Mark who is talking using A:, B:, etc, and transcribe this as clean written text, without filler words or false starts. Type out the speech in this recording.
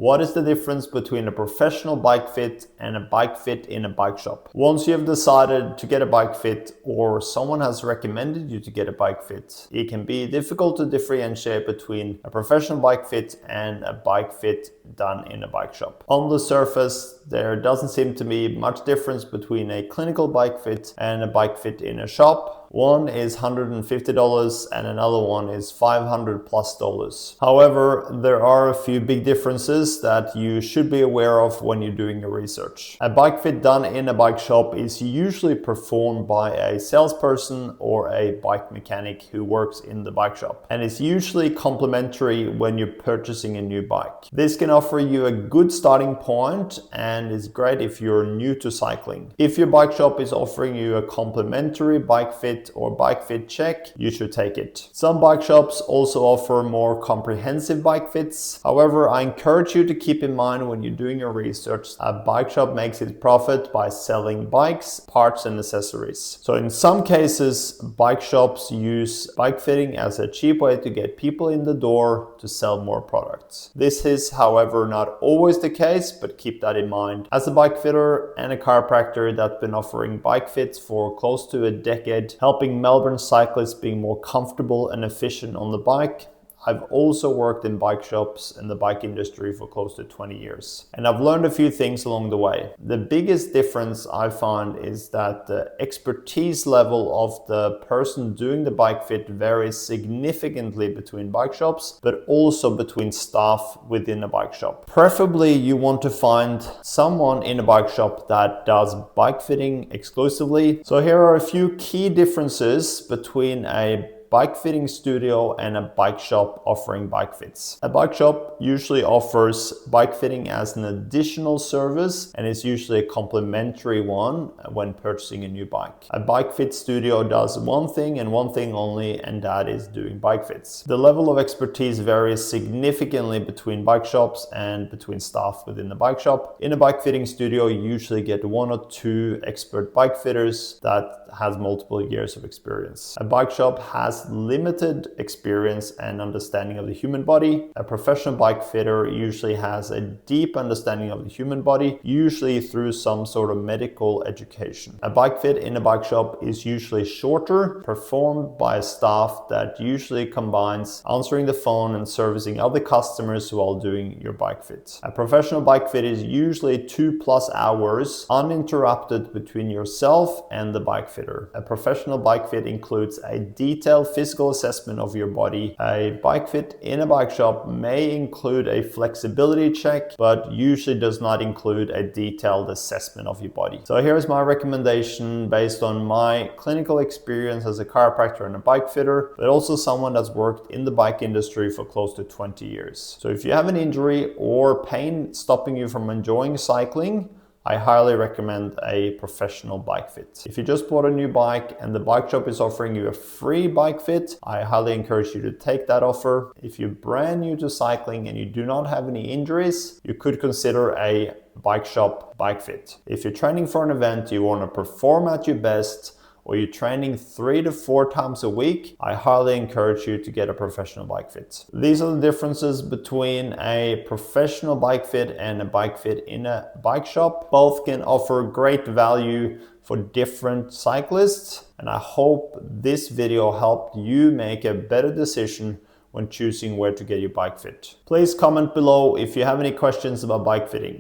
A: What is the difference between a professional bike fit and a bike fit in a bike shop? Once you have decided to get a bike fit or someone has recommended you to get a bike fit, it can be difficult to differentiate between a professional bike fit and a bike fit done in a bike shop. On the surface, there doesn't seem to be much difference between a clinical bike fit and a bike fit in a shop. One is $150 and another one is $500+. However, there are a few big differences that you should be aware of when you're doing your research. A bike fit done in a bike shop is usually performed by a salesperson or a bike mechanic who works in the bike shop, and it's usually complimentary when you're purchasing a new bike. This can offer you a good starting point and is great if you're new to cycling. If your bike shop is offering you a complimentary bike fit or bike fit check, you should take it. Some bike shops also offer more comprehensive bike fits. However, I encourage you to keep in mind when you're doing your research, a bike shop makes its profit by selling bikes, parts and accessories. So in some cases, bike shops use bike fitting as a cheap way to get people in the door to sell more products. This is, however, not always the case, but keep that in mind. As a bike fitter and a chiropractor that's been offering bike fits for close to a decade, helping Melbourne cyclists being more comfortable and efficient on the bike, I've also worked in bike shops in the bike industry for close to 20 years. And I've learned a few things along the way. The biggest difference I find is that the expertise level of the person doing the bike fit varies significantly between bike shops, but also between staff within a bike shop. Preferably, you want to find someone in a bike shop that does bike fitting exclusively. So here are a few key differences between a bike fitting studio and a bike shop offering bike fits. A bike shop usually offers bike fitting as an additional service and is usually a complimentary one when purchasing a new bike. A bike fit studio does one thing and one thing only, and that is doing bike fits. The level of expertise varies significantly between bike shops and between staff within the bike shop. In a bike fitting studio, you usually get one or two expert bike fitters that has multiple years of experience. A bike shop has limited experience and understanding of the human body. A professional bike fitter usually has a deep understanding of the human body, usually through some sort of medical education. A bike fit in a bike shop is usually shorter, performed by a staff that usually combines answering the phone and servicing other customers while doing your bike fit. A professional bike fit is usually 2+ hours uninterrupted between yourself and the bike fitter. A professional bike fit includes a detailed physical assessment of your body. A bike fit in a bike shop may include a flexibility check, but usually does not include a detailed assessment of your body. So here's my recommendation based on my clinical experience as a chiropractor and a bike fitter, but also someone that's worked in the bike industry for close to 20 years. So if you have an injury or pain stopping you from enjoying cycling, I highly recommend a professional bike fit. If you just bought a new bike and the bike shop is offering you a free bike fit, I highly encourage you to take that offer. If you're brand new to cycling and you do not have any injuries, you could consider a bike shop bike fit. If you're training for an event, you want to perform at your best, or you're training 3 to 4 times a week, I highly encourage you to get a professional bike fit. These are the differences between a professional bike fit and a bike fit in a bike shop. Both can offer great value for different cyclists, and I hope this video helped you make a better decision when choosing where to get your bike fit. Please comment below if you have any questions about bike fitting.